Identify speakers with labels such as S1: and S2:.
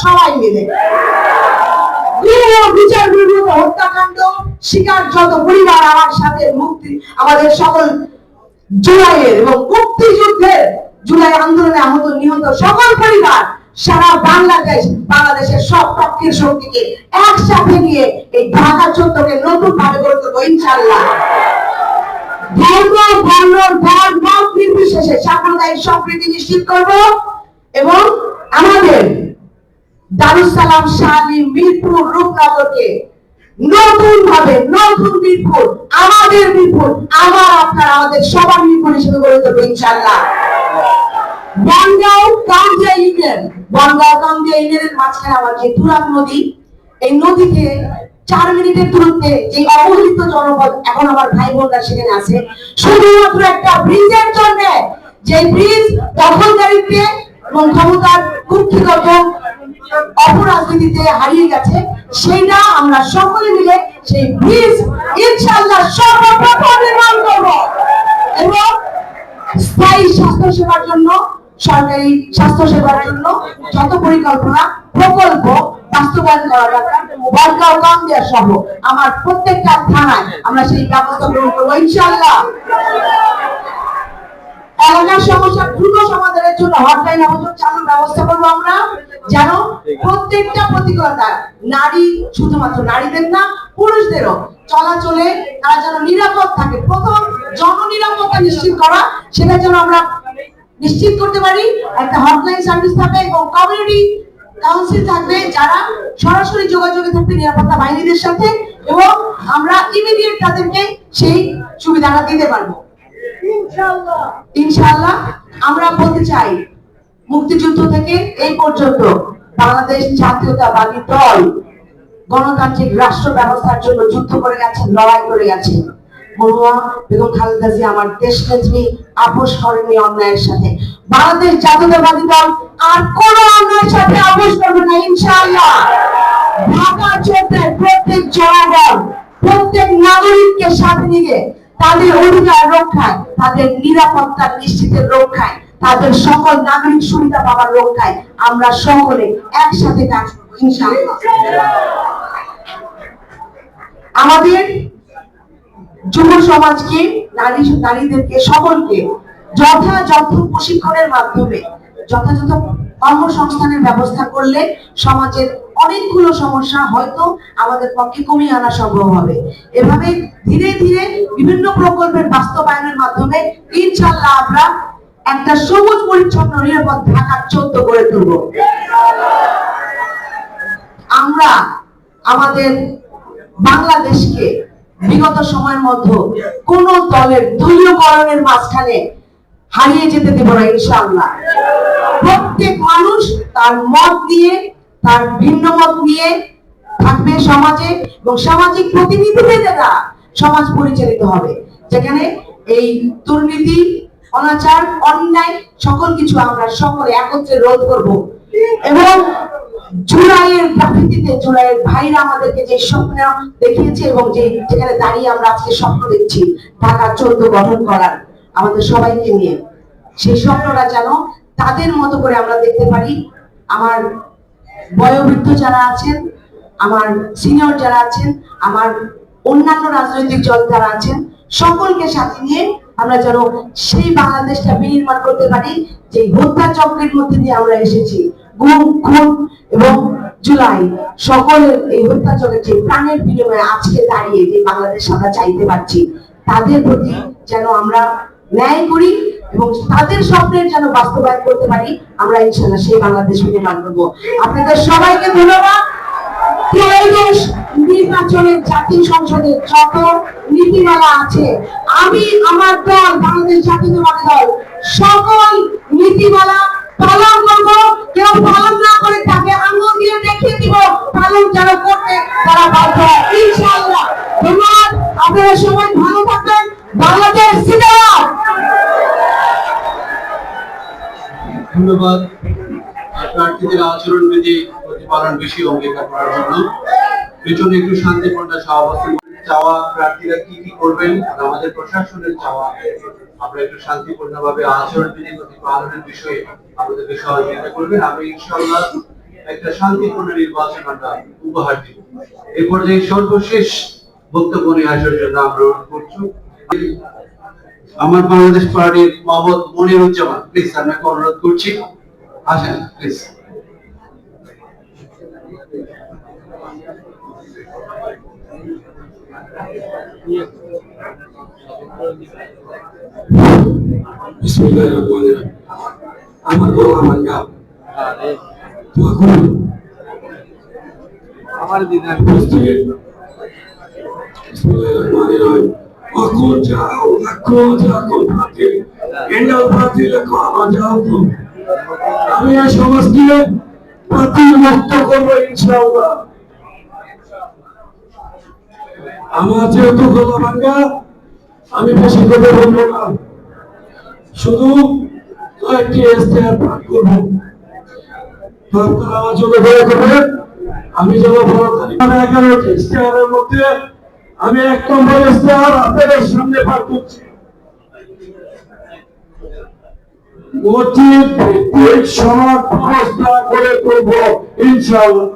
S1: সবাই মিলে বিচার বিরোধী হত্যাকাণ্ড শিকার যত পরিবার আমার সাথে মুক্তি আমাদের সকল জুলাইয়ের এবং মুক্তিযুদ্ধের জুলাই আন্দোলনে আহত নিহত সকল পরিবার সারা বাংলাদেশের সব পক্ষের শক্তিকে একসাথে নিয়ে এই ঢাকা চত্বরকে নতুন ভাবে গড়ে তুলবো ইনশাআল্লাহ। নির্বিশেষে সাম্প্রদায়িক সম্প্রীতি নিশ্চিত করব এবং আমাদের দারুস সালাম শাহী মিরপুর রূপনগরকে নতুন ভাবে নতুন মিরপুর আমাদের মিরপুর আমাদের সবার মিরপুর হিসেবে গড়ে তুলবো ইনশাআল্লাহ। বনগাঁও কামদিয়া ইউনিয়নের মাঝখানে আমার যে তুরাগ নদী, এই নদীতে 4 মিনিটের দূরত্বে যে অবহেলিত জনপদ এখন আমার ভাই বোনরা সেখানে আছে শুধুমাত্র একটা ব্রিজের জন্য, যে ব্রিজ দখলদারিত্বে এবং ক্ষমতার কুক্ষিগত অপরাজনীতিতে হারিয়ে গেছে, সেইটা আমরা সকলে মিলে সেই ব্রিজ ইনশাআল্লাহ সর্বপ্রথম নির্মাণ করব এবং স্থায়ী স্বাস্থ্য সেবার জন্য সরকারি স্বাস্থ্য সেবার জন্য যত পরিকল্পনা প্রকল্প বাস্তবায়ন করা দরকার বনগাঁও কামদিয়া সহ আমার প্রত্যেকটা থানায় আমরা সেই ব্যবস্থা গ্রহণ করবো ইনশাআল্লাহ। এলাকার সমস্যা দ্রুত সমাধানের জন্য হটলাইন অবস্থান চালুর ব্যবস্থা করবো আমরা, যেন প্রত্যেকটা প্রতিকূলতা নারী শুধুমাত্র নারীদের না পুরুষদেরও চলাচলে তারা যেন নিরাপদ থাকে। প্রথম জননিরাপত্তা নিশ্চিত করা, সেটা যেন আমরা নিশ্চিত করতে পারি। একটা হটলাইন সার্ভিস থাকবে এবং কমিউনিটি কাউন্সিল থাকবে যারা সরাসরি যোগাযোগে থাকবে নিরাপত্তা বাহিনীদের সাথে এবং আমরা ইমিডিয়েট তাদেরকে সেই সুবিধাটা দিতে পারবো ইনশাআল্লাহ। আমরা বলতে চাই মুক্তিযুদ্ধ থেকে এই পর্যন্ত বাংলাদেশ জাতীয়তাবাদী দল গণতান্ত্রিক রাষ্ট্র ব্যবস্থার জন্য যুদ্ধ করে গেছে, লড়াই করে গেছে। মরহুমা বেগম খালেদা জিয়া আমার দেশ নেত্রী আপোষ করেনি অন্যায়ের সাথে। বাংলাদেশ জাতীয়তাবাদী দল আর কোন অন্যায়ের সাথে আপোষ করবে না ইনশাআল্লাহ। ঢাকা চত্বরে প্রত্যেক জনগণ প্রত্যেক নাগরিককে সাথে নিয়ে তাদের অধিকার রক্ষায়, তাদের নিরাপত্তা নিশ্চিতের রক্ষায়, তাদের সকল নাগরিক সুবিধা পাওয়ার রক্ষায় আমরা সকলে একসাথে কাজ করব ইনশাআল্লাহ। আমাদের যুব সমাজকে নারীদেরকে সকলকে যথাযথ প্রশিক্ষণের মাধ্যমে যথাযথ কর্মসংস্থানের ব্যবস্থা করলে সমাজের অনেকগুলো সমস্যা হয়তো আমাদের পক্ষে কমিয়ে আনা সম্ভব হবে। এভাবে ধীরে ধীরে বিভিন্ন প্রকল্পের বাস্তবায়নের মাধ্যমে ইনশাআল্লাহ আমরা একটা সবুজ পরিচ্ছন্ন নিরাপদ ঢাকার চত্বর গড়ে তুলব। আমরা আমাদের বাংলাদেশকে বিগত সময়ের মধ্যে কোন দলের দলীয়করণের মাঝখানে হারিয়ে যেতে দেব না ইনশাআল্লাহ। প্রত্যেক মানুষ তার মত নিয়ে তার ভিন্ন মত নিয়ে থাকবে সমাজে এবং সামাজিক প্রতিনিধিদের দ্বারা সমাজ পরিচালিত হবে, যেখানে এই দুর্নীতি অনাচার অন্যায় সকল কিছু আমরা সকলে একত্রে রোধ করব এবং জুলাইয়ের প্রাকৃতিতে জুলাইয়ের ভাইরা আমাদেরকে যে স্বপ্ন দেখিয়েছে এবং যেখানে দাঁড়িয়ে আমরা আজকে স্বপ্ন দেখছি ঢাকা 14 গঠন করার আমাদের সবাইকে নিয়ে, সেই স্বপ্নটা যেন তাদের মতো করে আমরা দেখতে পারি। আমার বয়োবৃদ্ধ যারা আছেন, আমার সিনিয়র যারা আছেন, আমার অন্যান্য রাজনৈতিক দল যারা আছেন, সকলকে সাথে নিয়ে আমরা যেন সেই বাংলাদেশটা বিনির্মাণ করতে পারি যে হত্যা চক্রের মধ্যে দিয়ে আমরা এসেছি। গুম খুন এবং জুলাই সকলের এই হত্যা চক্রের যে প্রাণের বিনিময়ে আজকে দাঁড়িয়ে যে বাংলাদেশ আমরা চাইতে পারছি, তাদের প্রতি যেন আমরা ন্যায় করি এবং তাদের স্বপ্নের যেন বাস্তবায়ন করতে পারি। আমরা ইনশাআল্লাহ সেই বাংলাদেশ নির্মাণ করবো। আপনাদের সবাইকে ধন্যবাদ। নির্বাচনের জাতীয় সংসদের যত নীতিমালা আছে, আমি আমার দল বাংলাদেশ জাতীয়তাবাদী দল সকল নীতিমালা পালন করবো। কেউ পালন না করে তাকে আঙুল দিয়ে দেখিয়ে দিব পালন যারা করতে তারা বাধ্য ইনশাআল্লাহ। ধন্যবাদ। আপনারা সবাই ভালো থাকবেন। বাংলাদেশ জিন্দাবাদ।
S2: ধন্যবাদ প্রার্থীদের আচরণবিধি প্রতিপালন বিষয়ে অঙ্গীকার করার জন্য। পেছনে একটু শান্তিপূর্ণ সহাবস্থান চাওয়া প্রার্থীরা কি কি করবেন, আমাদের প্রশাসনের চাওয়া আমরা একটু শান্তিপূর্ণভাবে আচরণবিধি প্রতিপালনের বিষয়ে আমাদেরকে সহযোগিতা করবেন। আমি ইনশাআল্লাহ একটা শান্তিপূর্ণ নির্বাচন আমরা উপহার দিব। এই পর্যায়ে সর্বশেষ বক্তব্য নিয়ে আসার জন্য আমরা অনুরোধ করছি আমার বাংলাদেশ পার্টির মোহাম্মদ মনিরুজ্জামান, প্লিজ আপনাকে অনুরোধ করছি, আসেন প্লিজ।
S3: বিসমিল্লাহিররহমানিররহিম। আমার গলা ভাঙ্গা তখন
S2: আমার দিদা
S3: বিসমিল্লাহিররহমানিররহিম। অকুল যাও লাখো যাকো ভাতে এন্ডাল ভাতে লাখো আমার যাও তো আমি এই সমাজকে প্রতিমুক্ত করবো ইনশাআল্লাহ। আমার যেহেতু গলা ভাঙ্গা আমি বেশি কথা বলবো না, শুধু কয়েকটি ইস্তেহার পাঠ করবো। আপনারা আমার জন্য দয়া করবেন। আমি যেন বড় তারিখ 11টি ইস্তেহারের মধ্যে আমি 1 নম্বর ইস্তেহার আপনাদের সামনে পাঠ করছি। মসজিদ ভিত্তিক সমাজ ব্যবস্থা করে তুলবো ইনশাআল্লাহ।